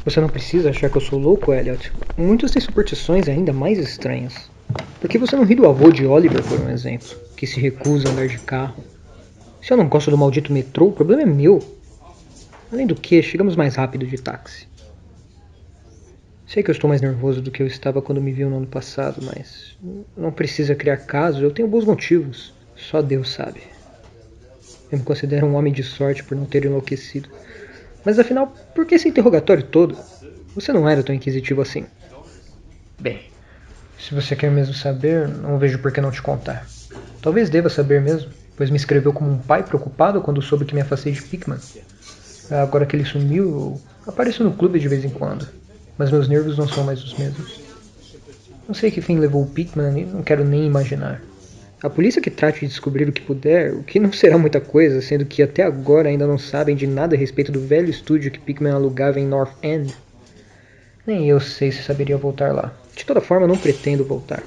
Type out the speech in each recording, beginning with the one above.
Você não precisa achar que eu sou louco, Elliot. Muitos têm superstições ainda mais estranhas. Por que você não ri do avô de Oliver, por um exemplo, que se recusa a andar de carro? Se eu não gosto do maldito metrô, o problema é meu. Além do que, chegamos mais rápido de táxi. Sei que eu estou mais nervoso do que eu estava quando me viu no ano passado, mas não precisa criar casos, eu tenho bons motivos. Só Deus sabe. Eu me considero um homem de sorte por não ter enlouquecido. Mas afinal, por que esse interrogatório todo? Você não era tão inquisitivo assim. Bem, se você quer mesmo saber, não vejo por que não te contar. Talvez deva saber mesmo, pois me escreveu como um pai preocupado quando soube que me afastei de Pickman. Agora que ele sumiu, eu apareço no clube de vez em quando, mas meus nervos não são mais os mesmos. Não sei que fim levou o Pickman e não quero nem imaginar. A polícia que trate de descobrir o que puder, o que não será muita coisa, sendo que até agora ainda não sabem de nada a respeito do velho estúdio que Pickman alugava em North End. Nem eu sei se saberia voltar lá. De toda forma, não pretendo voltar.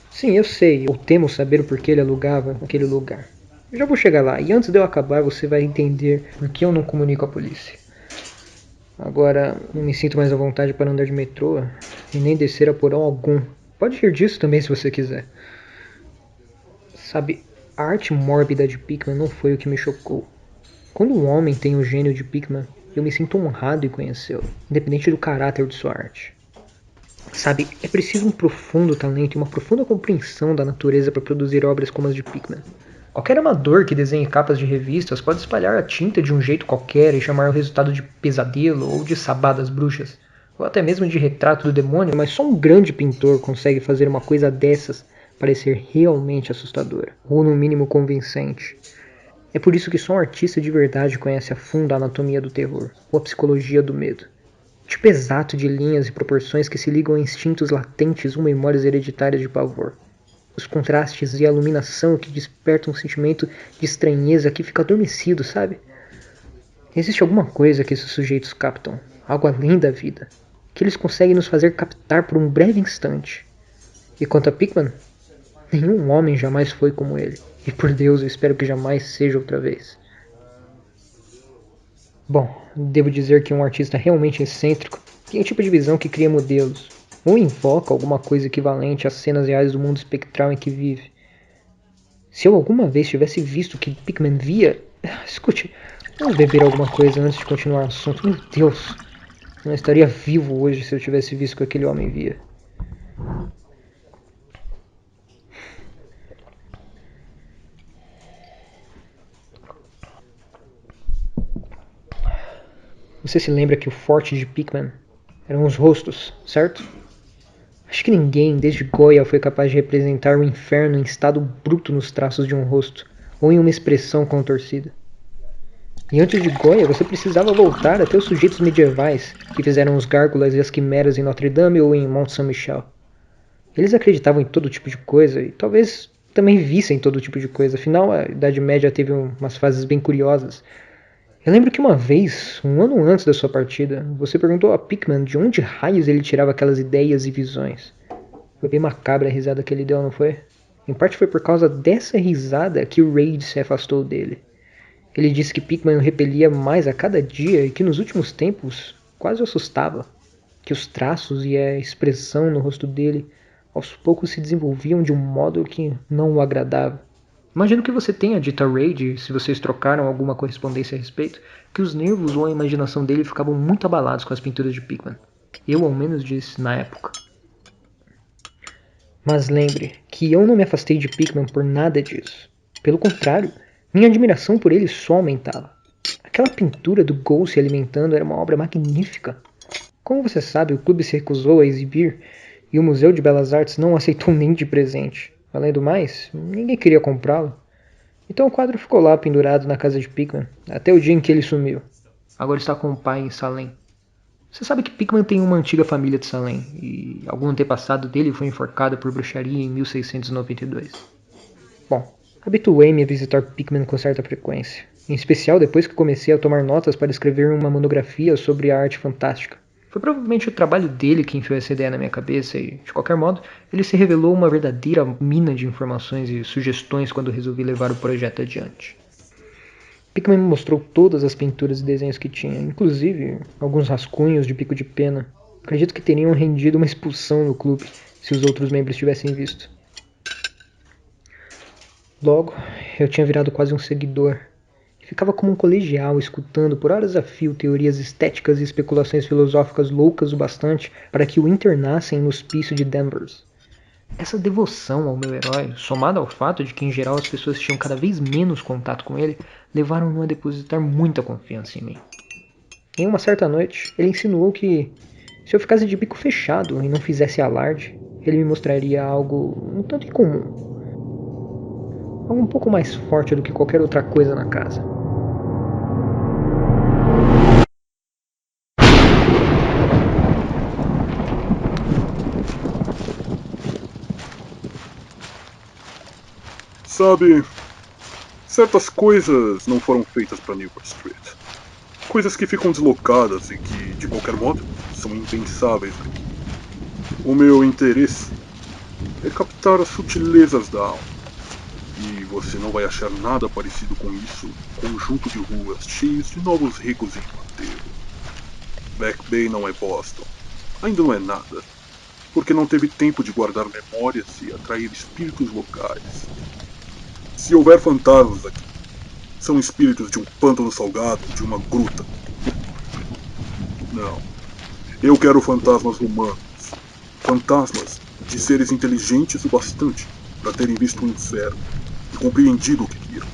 Sim, eu sei, ou temo saber o porquê ele alugava aquele lugar. Eu já vou chegar lá, e antes de eu acabar você vai entender por que eu não comunico à polícia. Agora, não me sinto mais à vontade para andar de metrô e nem descer a porão algum. Pode rir disso também se você quiser. Sabe, a arte mórbida de Pickman não foi o que me chocou. Quando um homem tem o gênio de Pickman, eu me sinto honrado em conhecê-lo, independente do caráter de sua arte. Sabe, é preciso um profundo talento e uma profunda compreensão da natureza para produzir obras como as de Pickman. Qualquer amador que desenhe capas de revistas pode espalhar a tinta de um jeito qualquer e chamar o resultado de pesadelo ou de sabá das bruxas, ou até mesmo de retrato do demônio, mas só um grande pintor consegue fazer uma coisa dessas parecer realmente assustadora, ou no mínimo convincente. É por isso que só um artista de verdade conhece a fundo a anatomia do terror, ou a psicologia do medo. Tipo exato de linhas e proporções que se ligam a instintos latentes ou memórias hereditárias de pavor. Os contrastes e a iluminação que despertam um sentimento de estranheza que fica adormecido, sabe? Existe alguma coisa que esses sujeitos captam, algo além da vida, que eles conseguem nos fazer captar por um breve instante. E quanto a Pickman, nenhum homem jamais foi como ele, e por Deus eu espero que jamais seja outra vez. Bom, devo dizer que um artista realmente excêntrico tem um tipo de visão que cria modelos, ou invoca alguma coisa equivalente às cenas reais do mundo espectral em que vive. Se eu alguma vez tivesse visto o que Pickman via... Escute, vamos beber alguma coisa antes de continuar o assunto. Meu Deus, eu não estaria vivo hoje se eu tivesse visto o que aquele homem via. Você se lembra que o forte de Pickman eram os rostos, certo? Acho que ninguém, desde Goya, foi capaz de representar o inferno em estado bruto nos traços de um rosto, ou em uma expressão contorcida. E antes de Goya, você precisava voltar até os sujeitos medievais, que fizeram os gárgulas e as quimeras em Notre Dame ou em Mont Saint-Michel. Eles acreditavam em todo tipo de coisa, e talvez também vissem todo tipo de coisa, afinal a Idade Média teve umas fases bem curiosas. Eu lembro que uma vez, um ano antes da sua partida, você perguntou a Pickman de onde raios ele tirava aquelas ideias e visões. Foi bem macabra a risada que ele deu, não foi? Em parte foi por causa dessa risada que o Reid se afastou dele. Ele disse que Pickman o repelia mais a cada dia e que nos últimos tempos quase o assustava. Que os traços e a expressão no rosto dele aos poucos se desenvolviam de um modo que não o agradava. Imagino que você tenha dito a Reid, se vocês trocaram alguma correspondência a respeito, que os nervos ou a imaginação dele ficavam muito abalados com as pinturas de Pickman. Eu ao menos disse na época. Mas lembre que eu não me afastei de Pickman por nada disso. Pelo contrário, minha admiração por ele só aumentava. Aquela pintura do Gol se alimentando era uma obra magnífica. Como você sabe, o clube se recusou a exibir e o Museu de Belas Artes não o aceitou nem de presente. Além do mais, ninguém queria comprá-lo. Então o quadro ficou lá pendurado na casa de Pickman, até o dia em que ele sumiu. Agora está com o pai em Salem. Você sabe que Pickman tem uma antiga família de Salem, e algum antepassado dele foi enforcado por bruxaria em 1692. Bom, habituei-me a visitar Pickman com certa frequência, em especial depois que comecei a tomar notas para escrever uma monografia sobre a arte fantástica. Foi provavelmente o trabalho dele que enfiou essa ideia na minha cabeça e, de qualquer modo, ele se revelou uma verdadeira mina de informações e sugestões quando resolvi levar o projeto adiante. Pickman me mostrou todas as pinturas e desenhos que tinha, inclusive alguns rascunhos de pico de pena. Acredito que teriam rendido uma expulsão no clube se os outros membros tivessem visto. Logo, eu tinha virado quase um seguidor. Ficava como um colegial, escutando por horas a fio teorias estéticas e especulações filosóficas loucas o bastante para que o internassem no hospício de Danvers. Essa devoção ao meu herói, somada ao fato de que em geral as pessoas tinham cada vez menos contato com ele, levaram-no a depositar muita confiança em mim. Em uma certa noite, ele insinuou que, se eu ficasse de bico fechado e não fizesse alarde, ele me mostraria algo um tanto incomum. Algo um pouco mais forte do que qualquer outra coisa na casa. Sabe, certas coisas não foram feitas para Newport Street. Coisas que ficam deslocadas e que, de qualquer modo, são impensáveis aqui. O meu interesse é captar as sutilezas da alma. E você não vai achar nada parecido com isso no conjunto de ruas cheios de novos ricos em enterro. Back Bay não é Boston. Ainda não é nada. Porque não teve tempo de guardar memórias e atrair espíritos locais. Se houver fantasmas aqui, são espíritos de um pântano salgado, de uma gruta. Não. Eu quero fantasmas humanos. Fantasmas de seres inteligentes o bastante para terem visto o inferno e compreendido o que viram.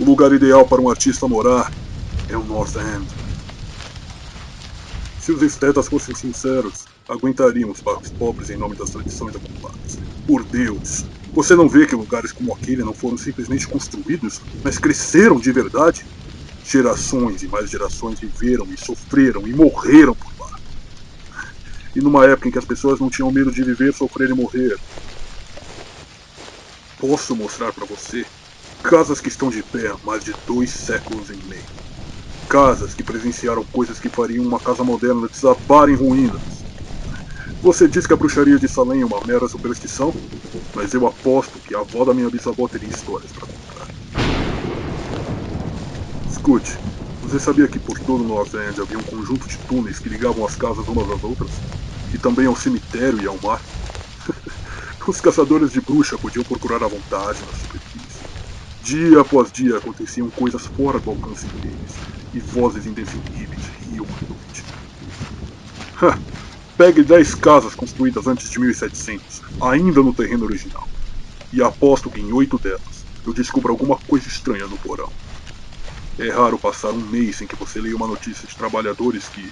O lugar ideal para um artista morar é o North End. Se os estetas fossem sinceros, aguentariam os bairros pobres em nome das tradições acumuladas. Por Deus! Você não vê que lugares como aquele não foram simplesmente construídos, mas cresceram de verdade? Gerações e mais gerações viveram e sofreram e morreram por lá. E numa época em que as pessoas não tinham medo de viver, sofrer e morrer. Posso mostrar para você casas que estão de pé há mais de 2 séculos e meio. Casas que presenciaram coisas que fariam uma casa moderna desabar em ruínas. Você diz que a bruxaria de Salem é uma mera superstição, mas eu aposto que a avó da minha bisavó teria histórias para contar. Escute, você sabia que por todo o North End havia um conjunto de túneis que ligavam as casas umas às outras? E também ao cemitério e ao mar? Os caçadores de bruxa podiam procurar à vontade na superfície. Dia após dia aconteciam coisas fora do alcance deles, e vozes indefiníveis riam à noite. Pegue 10 casas construídas antes de 1700, ainda no terreno original, e aposto que em 8 delas eu descubro alguma coisa estranha no porão. É raro passar um mês sem que você leia uma notícia de trabalhadores que,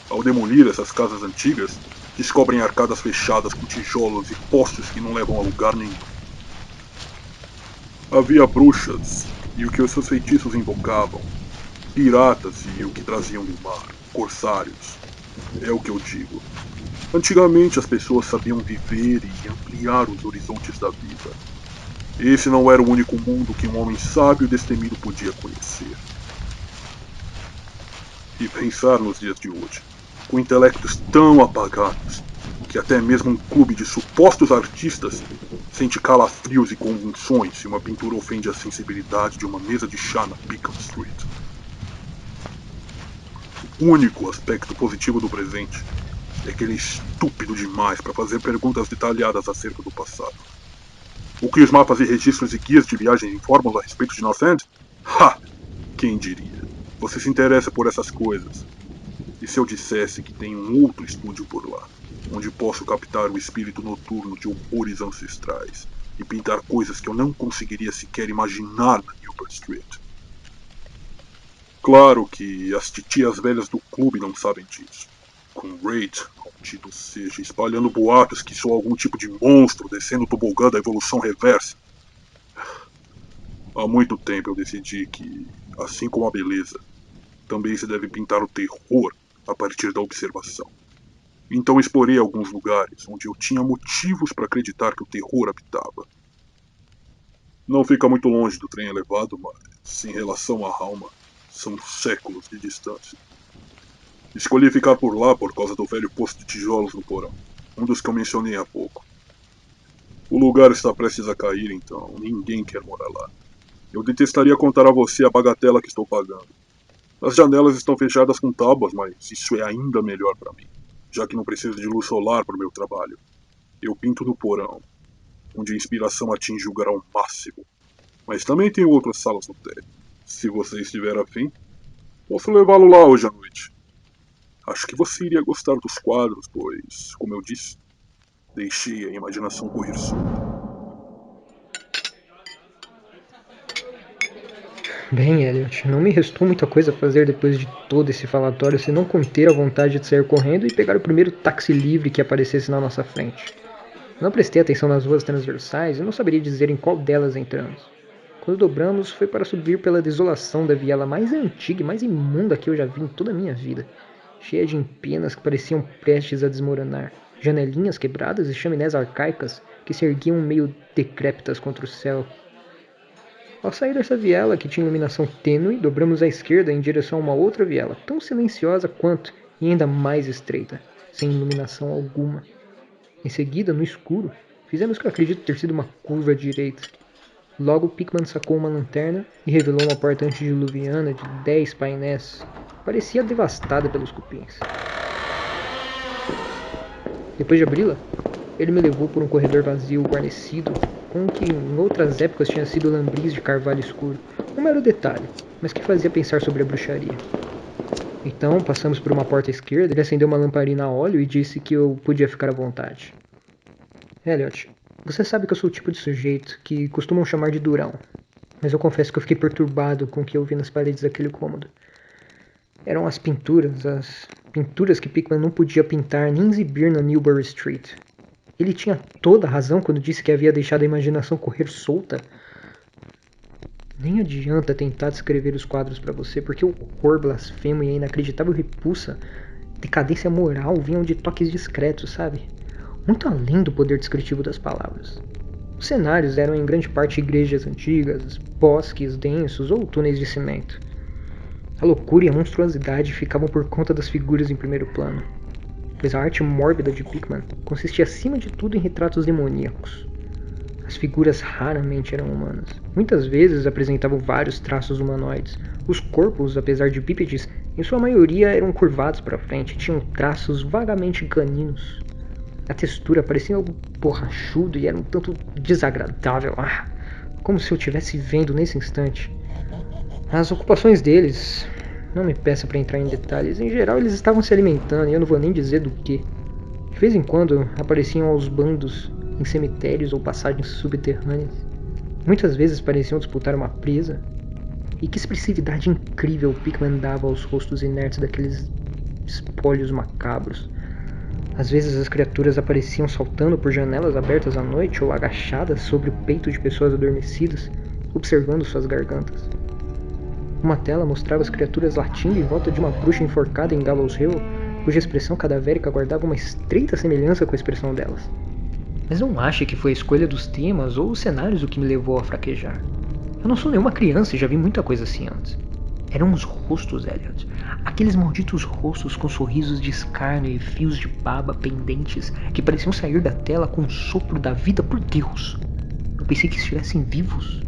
ao demolir essas casas antigas, descobrem arcadas fechadas com tijolos e postes que não levam a lugar nenhum. Havia bruxas e o que os seus feitiços invocavam, piratas e o que traziam do mar, corsários. É o que eu digo. Antigamente as pessoas sabiam viver e ampliar os horizontes da vida. Esse não era o único mundo que um homem sábio e destemido podia conhecer. E pensar nos dias de hoje, com intelectos tão apagados, que até mesmo um clube de supostos artistas sente calafrios e convulsões se uma pintura ofende a sensibilidade de uma mesa de chá na Beacon Street. O único aspecto positivo do presente é que ele é estúpido demais para fazer perguntas detalhadas acerca do passado. O que os mapas e registros e guias de viagem informam a respeito de North End? Ha! Quem diria? Você se interessa por essas coisas. E se eu dissesse que tem um outro estúdio por lá, onde posso captar o espírito noturno de horrores ancestrais e pintar coisas que eu não conseguiria sequer imaginar na Newport Street? Claro que as titias velhas do clube não sabem disso. Com Raid, maldito seja, espalhando boatos que sou algum tipo de monstro descendo o tobogã da evolução reversa. Há muito tempo eu decidi que, assim como a beleza, também se deve pintar o terror a partir da observação. Então explorei alguns lugares onde eu tinha motivos para acreditar que o terror habitava. Não fica muito longe do trem elevado, mas, em relação à alma, são séculos de distância. Escolhi ficar por lá por causa do velho poço de tijolos no porão, um dos que eu mencionei há pouco. O lugar está prestes a cair, então ninguém quer morar lá. Eu detestaria contar a você a bagatela que estou pagando. As janelas estão fechadas com tábuas, mas isso é ainda melhor para mim, já que não preciso de luz solar para o meu trabalho. Eu pinto no porão, onde a inspiração atinge o grau máximo. Mas também tenho outras salas no térreo. Se você estiver afim, posso levá-lo lá hoje à noite. Acho que você iria gostar dos quadros, pois, como eu disse, deixei a imaginação correr solta. Bem, Elliot, não me restou muita coisa a fazer depois de todo esse falatório senão conter a vontade de sair correndo e pegar o primeiro táxi livre que aparecesse na nossa frente. Não prestei atenção nas ruas transversais e não saberia dizer em qual delas entramos. Quando dobramos, foi para subir pela desolação da viela mais antiga e mais imunda que eu já vi em toda a minha vida, cheia de empenas que pareciam prestes a desmoronar, janelinhas quebradas e chaminés arcaicas que se erguiam meio decrépitas contra o céu. Ao sair dessa viela, que tinha iluminação tênue, dobramos à esquerda em direção a uma outra viela, tão silenciosa quanto e ainda mais estreita, sem iluminação alguma. Em seguida, no escuro, fizemos o que eu acredito ter sido uma curva à direita. Logo, Pickman sacou uma lanterna e revelou uma porta antediluviana de 10 painéis. Parecia devastada pelos cupins. Depois de abri-la, ele me levou por um corredor vazio guarnecido com o que em outras épocas tinha sido lambris de carvalho escuro. Um mero detalhe, mas que fazia pensar sobre a bruxaria. Então, passamos por uma porta à esquerda, ele acendeu uma lamparina a óleo e disse que eu podia ficar à vontade. Elliot, você sabe que eu sou o tipo de sujeito que costumam chamar de durão, mas eu confesso que eu fiquei perturbado com o que eu vi nas paredes daquele cômodo. Eram as pinturas que Pickman não podia pintar nem exibir na Newbury Street. Ele tinha toda a razão quando disse que havia deixado a imaginação correr solta. Nem adianta tentar descrever os quadros para você, porque o horror blasfemo e a inacreditável repulsa, decadência moral vinham de toques discretos, sabe? Muito além do poder descritivo das palavras. Os cenários eram em grande parte igrejas antigas, bosques densos ou túneis de cimento. A loucura e a monstruosidade ficavam por conta das figuras em primeiro plano, pois a arte mórbida de Pickman consistia acima de tudo em retratos demoníacos. As figuras raramente eram humanas. Muitas vezes apresentavam vários traços humanoides. Os corpos, apesar de bípedes, em sua maioria eram curvados para frente e tinham traços vagamente caninos. A textura parecia algo borrachudo e era um tanto desagradável. Como se eu estivesse vendo nesse instante. As ocupações deles, não me peça para entrar em detalhes, em geral eles estavam se alimentando e eu não vou nem dizer do que. De vez em quando apareciam aos bandos em cemitérios ou passagens subterrâneas. Muitas vezes pareciam disputar uma presa. E que expressividade incrível Pickman dava aos rostos inertes daqueles espólios macabros. Às vezes as criaturas apareciam saltando por janelas abertas à noite ou agachadas sobre o peito de pessoas adormecidas, observando suas gargantas. Uma tela mostrava as criaturas latindo em volta de uma bruxa enforcada em Gallows Hill, cuja expressão cadavérica guardava uma estreita semelhança com a expressão delas. Mas não ache que foi a escolha dos temas ou os cenários o que me levou a fraquejar. Eu não sou nenhuma criança e já vi muita coisa assim antes. Eram os rostos, Elliot. Aqueles malditos rostos com sorrisos de escárnio e fios de baba pendentes que pareciam sair da tela com um sopro da vida por Deus. Eu pensei que estivessem vivos.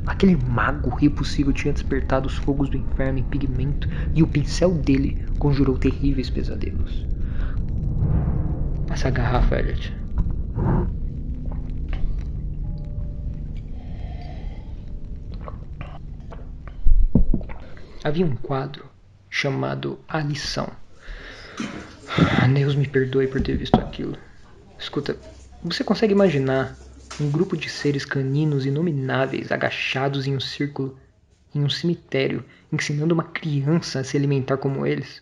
Aquele mago impossível tinha despertado os fogos do inferno em pigmento e o pincel dele conjurou terríveis pesadelos. Passa a garrafa, Elliot. Havia um quadro chamado A Lição. Deus me perdoe por ter visto aquilo. Escuta, você consegue imaginar um grupo de seres caninos inomináveis agachados em um círculo em um cemitério, ensinando uma criança a se alimentar como eles?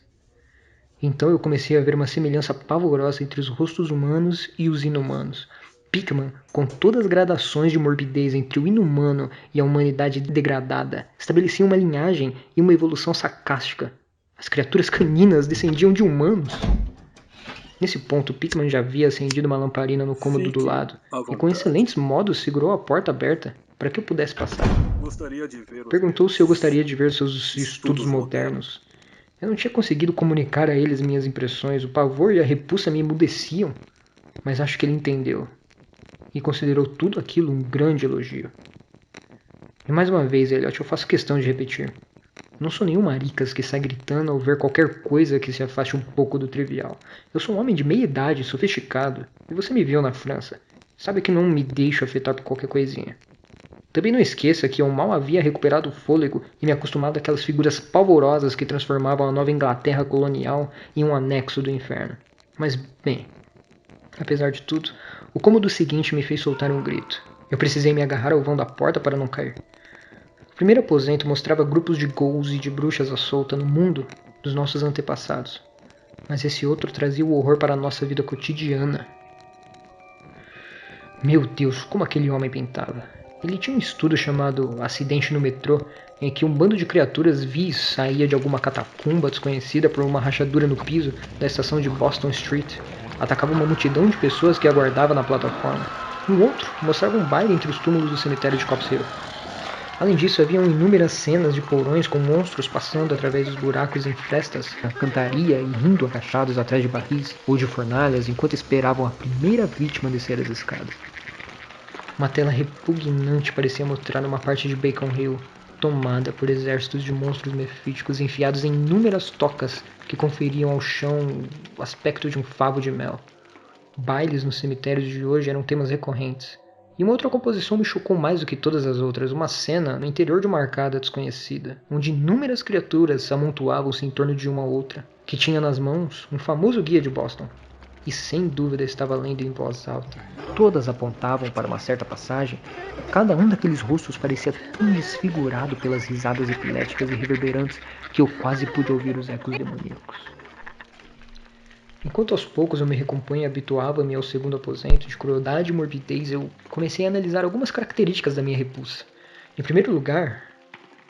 Então eu comecei a ver uma semelhança pavorosa entre os rostos humanos e os inumanos. Pickman, com todas as gradações de morbidez entre o inumano e a humanidade degradada, estabelecia uma linhagem e uma evolução sarcástica. As criaturas caninas descendiam de humanos. Nesse ponto, Pickman já havia acendido uma lamparina no cômodo do lado e com excelentes modos segurou a porta aberta para que eu pudesse passar. Perguntou se eu gostaria de ver seus estudos modernos. Eu não tinha conseguido comunicar a eles minhas impressões, o pavor e a repulsa me emudeciam, mas acho que ele entendeu e considerou tudo aquilo um grande elogio. E mais uma vez, Elliot, eu faço questão de repetir. Não sou nenhum maricas que sai gritando ao ver qualquer coisa que se afaste um pouco do trivial. Eu sou um homem de meia idade, sofisticado, e você me viu na França. Sabe que não me deixo afetar por qualquer coisinha. Também não esqueça que eu mal havia recuperado o fôlego e me acostumado àquelas figuras pavorosas que transformavam a Nova Inglaterra colonial em um anexo do inferno. Mas, bem, apesar de tudo, o cômodo seguinte me fez soltar um grito. Eu precisei me agarrar ao vão da porta para não cair. O primeiro aposento mostrava grupos de ghouls e de bruxas à solta no mundo dos nossos antepassados. Mas esse outro trazia o horror para a nossa vida cotidiana. Meu Deus, como aquele homem pintava. Ele tinha um estudo chamado Acidente no Metrô, em que um bando de criaturas vis saía de alguma catacumba desconhecida por uma rachadura no piso da estação de Boston Street, atacava uma multidão de pessoas que aguardava na plataforma. Um outro mostrava um baile entre os túmulos do cemitério de Cops Hill. Além disso, haviam inúmeras cenas de porões com monstros passando através dos buracos em frestas na cantaria e rindo agachados atrás de barris ou de fornalhas enquanto esperavam a primeira vítima descer as escadas. Uma tela repugnante parecia mostrar uma parte de Beacon Hill, tomada por exércitos de monstros mefíticos enfiados em inúmeras tocas que conferiam ao chão o aspecto de um favo de mel. Bailes nos cemitérios de hoje eram temas recorrentes. E uma outra composição me chocou mais do que todas as outras, uma cena no interior de uma arcada desconhecida, onde inúmeras criaturas amontoavam-se em torno de uma outra, que tinha nas mãos um famoso guia de Boston. E sem dúvida estava lendo em voz alta. Todas apontavam para uma certa passagem, cada um daqueles rostos parecia tão desfigurado pelas risadas epiléticas e reverberantes que eu quase pude ouvir os ecos demoníacos. Enquanto aos poucos eu me recompunha e habituava-me ao segundo aposento de crueldade e morbidez, eu comecei a analisar algumas características da minha repulsa. Em primeiro lugar,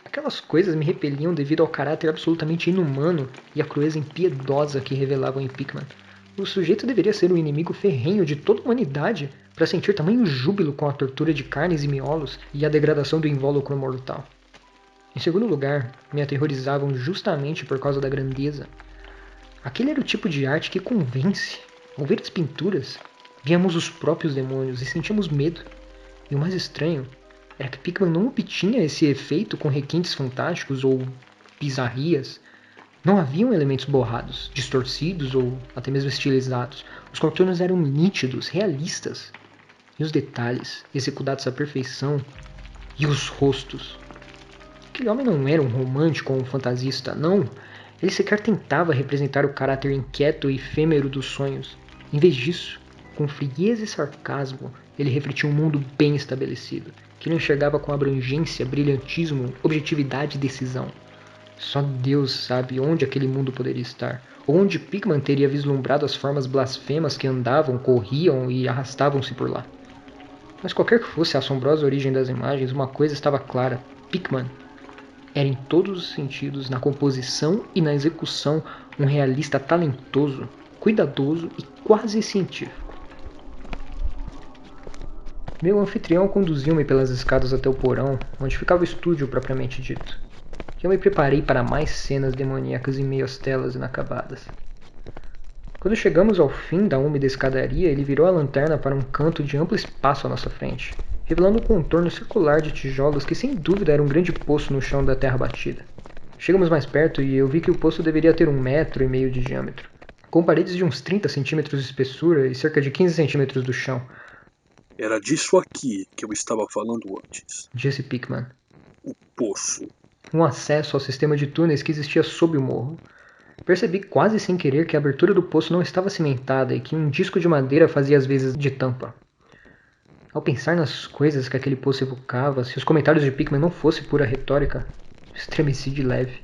aquelas coisas me repeliam devido ao caráter absolutamente inumano e à crueza impiedosa que revelavam em Pickman. O sujeito deveria ser um inimigo ferrenho de toda a humanidade para sentir tamanho júbilo com a tortura de carnes e miolos e a degradação do invólucro mortal. Em segundo lugar, me aterrorizavam justamente por causa da grandeza. Aquele era o tipo de arte que convence. Ao ver as pinturas, víamos os próprios demônios e sentíamos medo. E o mais estranho era que Pickman não obtinha esse efeito com requintes fantásticos ou bizarrias. Não haviam elementos borrados, distorcidos ou até mesmo estilizados. Os contornos eram nítidos, realistas. E os detalhes, executados à perfeição. E os rostos. Aquele homem não era um romântico ou um fantasista, não. Ele sequer tentava representar o caráter inquieto e efêmero dos sonhos. Em vez disso, com frieza e sarcasmo, ele refletia um mundo bem estabelecido, que ele enxergava com abrangência, brilhantismo, objetividade e decisão. Só Deus sabe onde aquele mundo poderia estar, ou onde Pickman teria vislumbrado as formas blasfemas que andavam, corriam e arrastavam-se por lá. Mas qualquer que fosse a assombrosa origem das imagens, uma coisa estava clara: Pickman era em todos os sentidos, na composição e na execução, um realista talentoso, cuidadoso e quase científico. Meu anfitrião conduziu-me pelas escadas até o porão, onde ficava o estúdio propriamente dito. E eu me preparei para mais cenas demoníacas em meio às telas inacabadas. Quando chegamos ao fim da úmida escadaria, ele virou a lanterna para um canto de amplo espaço à nossa frente, revelando um contorno circular de tijolos que sem dúvida era um grande poço no chão da terra batida. Chegamos mais perto e eu vi que o poço deveria ter 1,5 metros de diâmetro, com paredes de uns 30 centímetros de espessura e cerca de 15 centímetros do chão. Era disso aqui que eu estava falando antes. Disse Pickman. O poço. Um acesso ao sistema de túneis que existia sob o morro. Percebi quase sem querer que a abertura do poço não estava cimentada e que um disco de madeira fazia as vezes de tampa. Ao pensar nas coisas que aquele poço evocava, se os comentários de Pickman não fossem pura retórica, estremeci de leve.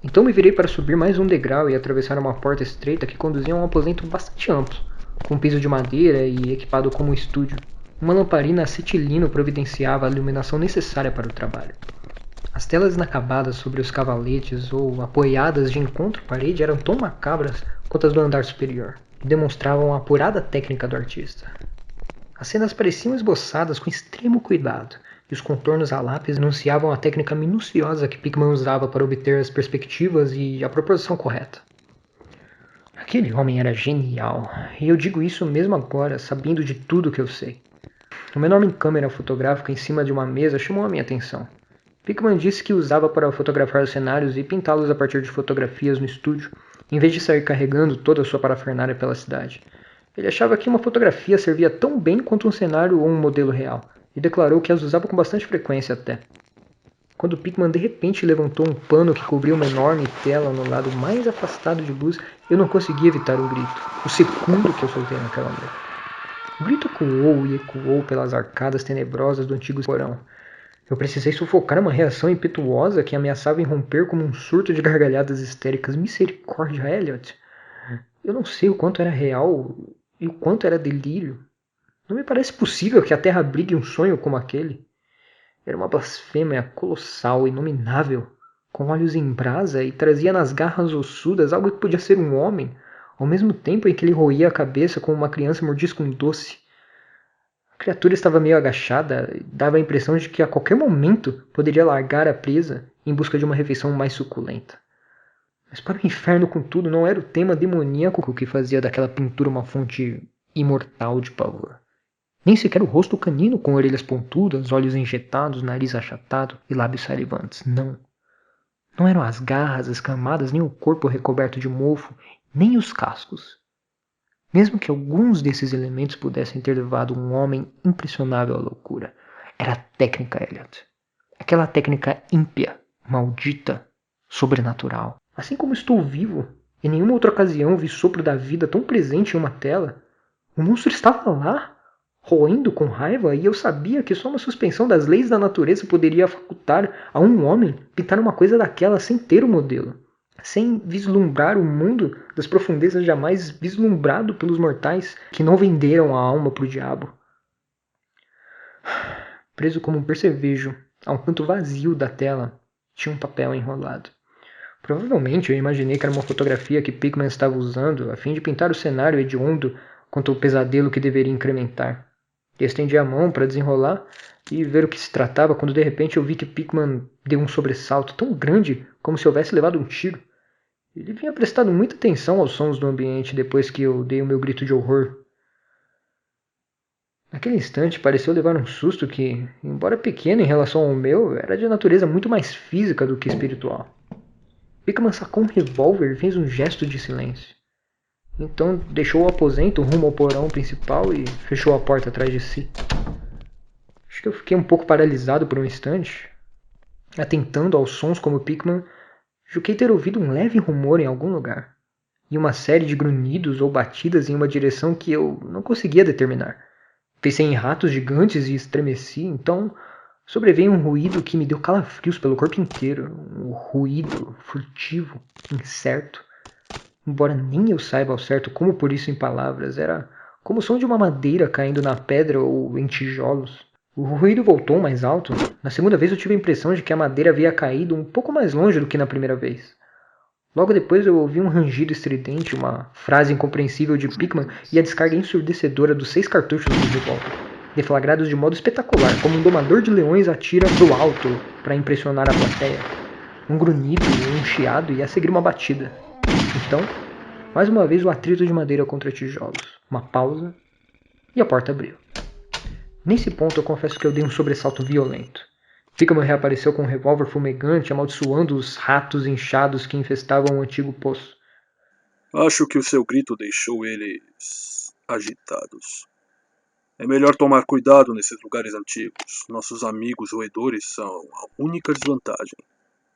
Então me virei para subir mais um degrau e atravessar uma porta estreita que conduzia a um aposento bastante amplo, com piso de madeira e equipado como um estúdio. Uma lamparina acetilino providenciava a iluminação necessária para o trabalho. As telas inacabadas sobre os cavaletes ou apoiadas de encontro à parede eram tão macabras quanto as do andar superior, e demonstravam a apurada técnica do artista. As cenas pareciam esboçadas com extremo cuidado, e os contornos a lápis anunciavam a técnica minuciosa que Pickman usava para obter as perspectivas e a proporção correta. Aquele homem era genial, e eu digo isso mesmo agora, sabendo de tudo que eu sei. Uma enorme câmera fotográfica em cima de uma mesa chamou a minha atenção. Pickman disse que usava para fotografar os cenários e pintá-los a partir de fotografias no estúdio, em vez de sair carregando toda a sua parafernália pela cidade. Ele achava que uma fotografia servia tão bem quanto um cenário ou um modelo real, e declarou que as usava com bastante frequência até. Quando Pickman de repente levantou um pano que cobria uma enorme tela no lado mais afastado de luz, eu não consegui evitar um grito, o segundo que eu soltei naquela noite. O grito ecoou e ecoou pelas arcadas tenebrosas do antigo porão. Eu precisei sufocar uma reação impetuosa que ameaçava irromper como um surto de gargalhadas histéricas. Misericórdia, Elliot! Eu não sei o quanto era real e o quanto era delírio. Não me parece possível que a Terra abrigue um sonho como aquele. Era uma blasfêmia colossal, inominável, com olhos em brasa e trazia nas garras ossudas algo que podia ser um homem, ao mesmo tempo em que ele roía a cabeça como uma criança mordisca um doce. A criatura estava meio agachada e dava a impressão de que a qualquer momento poderia largar a presa em busca de uma refeição mais suculenta. Mas para o inferno, contudo, não era o tema demoníaco que fazia daquela pintura uma fonte imortal de pavor. Nem sequer o rosto canino com orelhas pontudas, olhos injetados, nariz achatado e lábios salivantes. Não. Não eram as garras escamadas, nem o corpo recoberto de mofo, nem os cascos. Mesmo que alguns desses elementos pudessem ter levado um homem impressionável à loucura, era a técnica, Elliot. Aquela técnica ímpia, maldita, sobrenatural. Assim como estou vivo, em nenhuma outra ocasião vi sopro da vida tão presente em uma tela. O monstro estava lá, roendo com raiva, e eu sabia que só uma suspensão das leis da natureza poderia facultar a um homem pintar uma coisa daquela sem ter o modelo, sem vislumbrar o mundo das profundezas jamais vislumbrado pelos mortais que não venderam a alma para o diabo. Preso como um percevejo a um canto vazio da tela, tinha um papel enrolado. Provavelmente eu imaginei que era uma fotografia que Pickman estava usando a fim de pintar o cenário hediondo quanto ao pesadelo que deveria incrementar. Estendi a mão para desenrolar e ver o que se tratava quando de repente eu vi que Pickman deu um sobressalto tão grande como se houvesse levado um tiro. Ele vinha prestado muita atenção aos sons do ambiente depois que eu dei o meu grito de horror. Naquele instante pareceu levar um susto que, embora pequeno em relação ao meu, era de natureza muito mais física do que espiritual. Pickman sacou um revólver e fez um gesto de silêncio. Então deixou o aposento rumo ao porão principal e fechou a porta atrás de si. Acho que eu fiquei um pouco paralisado por um instante. Atentando aos sons como Pickman, julguei ter ouvido um leve rumor em algum lugar, e uma série de grunhidos ou batidas em uma direção que eu não conseguia determinar. Pensei em ratos gigantes e estremeci, então sobreveio um ruído que me deu calafrios pelo corpo inteiro. Um ruído furtivo, incerto. Embora nem eu saiba ao certo como pôr isso em palavras, era como o som de uma madeira caindo na pedra ou em tijolos. O ruído voltou mais alto. Na segunda vez eu tive a impressão de que a madeira havia caído um pouco mais longe do que na primeira vez. Logo depois eu ouvi um rangido estridente, uma frase incompreensível de Pickman e a descarga ensurdecedora dos 6 cartuchos do revólver, deflagrados de modo espetacular, como um domador de leões atira pro alto para impressionar a plateia. Um grunhido, um chiado e a seguir uma batida. Então, mais uma vez o atrito de madeira contra tijolos. Uma pausa e a porta abriu. Nesse ponto eu confesso que eu dei um sobressalto violento. Pickman reapareceu com um revólver fumegante, amaldiçoando os ratos inchados que infestavam o antigo poço. Acho que o seu grito deixou eles agitados. É melhor tomar cuidado nesses lugares antigos. Nossos amigos roedores são a única desvantagem,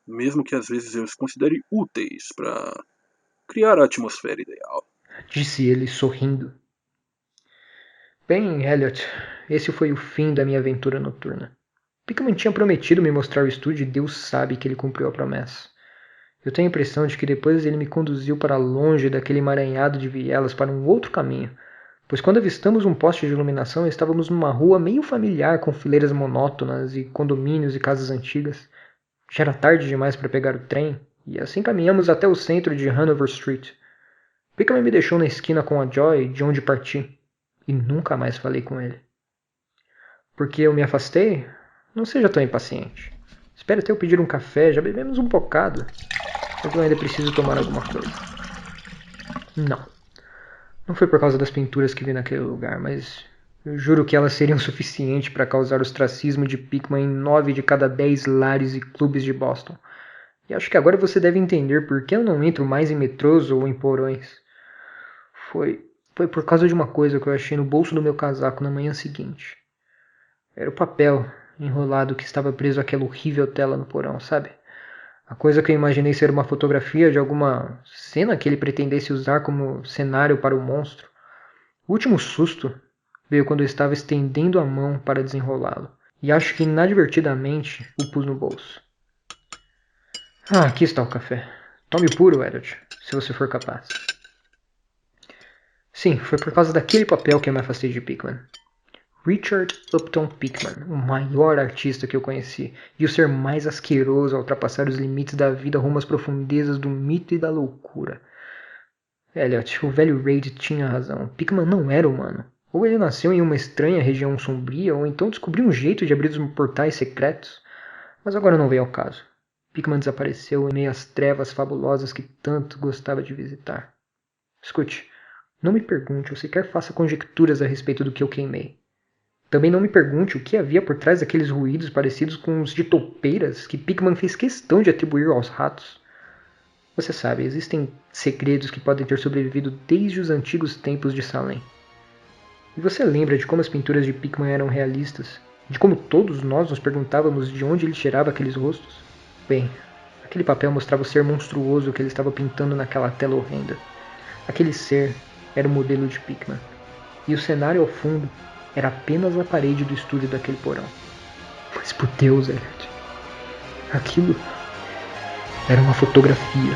mesmo que às vezes eu os considere úteis para criar a atmosfera ideal. Disse ele, sorrindo. Bem, Elliot, esse foi o fim da minha aventura noturna. Pickman tinha prometido me mostrar o estúdio e Deus sabe que ele cumpriu a promessa. Eu tenho a impressão de que depois ele me conduziu para longe daquele emaranhado de vielas para um outro caminho, pois quando avistamos um poste de iluminação estávamos numa rua meio familiar com fileiras monótonas e condomínios e casas antigas. Já era tarde demais para pegar o trem, e assim caminhamos até o centro de Hanover Street. Pickman me deixou na esquina com a Joy, de onde parti, e nunca mais falei com ele. Por que eu me afastei? Não seja tão impaciente. Espere até eu pedir um café, já bebemos um bocado. Mas eu ainda preciso tomar alguma coisa. Não. Não foi por causa das pinturas que vi naquele lugar, mas eu juro que elas seriam suficientes para causar ostracismo de Pickman em 9 de cada 10 lares e clubes de Boston. E acho que agora você deve entender por que eu não entro mais em metrôs ou em porões. Foi por causa de uma coisa que eu achei no bolso do meu casaco na manhã seguinte. Era o papel enrolado que estava preso àquela horrível tela no porão, sabe? A coisa que eu imaginei ser uma fotografia de alguma cena que ele pretendesse usar como cenário para o monstro. O último susto veio quando eu estava estendendo a mão para desenrolá-lo. E acho que inadvertidamente o pus no bolso. Ah, aqui está o café. Tome puro, Elliot, se você for capaz. Sim, foi por causa daquele papel que eu me afastei de Pickman. Richard Upton Pickman, o maior artista que eu conheci, e o ser mais asqueroso a ultrapassar os limites da vida rumo às profundezas do mito e da loucura. Elliot, o velho Reid tinha razão. Pickman não era humano. Ou ele nasceu em uma estranha região sombria, ou então descobriu um jeito de abrir os portais secretos. Mas agora não veio ao caso. Pickman desapareceu em meio às trevas fabulosas que tanto gostava de visitar. Escute, não me pergunte ou sequer faça conjecturas a respeito do que eu queimei. Também não me pergunte o que havia por trás daqueles ruídos parecidos com os de toupeiras que Pickman fez questão de atribuir aos ratos. Você sabe, existem segredos que podem ter sobrevivido desde os antigos tempos de Salem. E você lembra de como as pinturas de Pickman eram realistas? De como todos nós nos perguntávamos de onde ele tirava aqueles rostos? Bem, aquele papel mostrava o ser monstruoso que ele estava pintando naquela tela horrenda. Aquele ser era o modelo de Pickman. E o cenário ao fundo era apenas a parede do estúdio daquele porão. Mas por Deus, Elliot, aquilo era uma fotografia.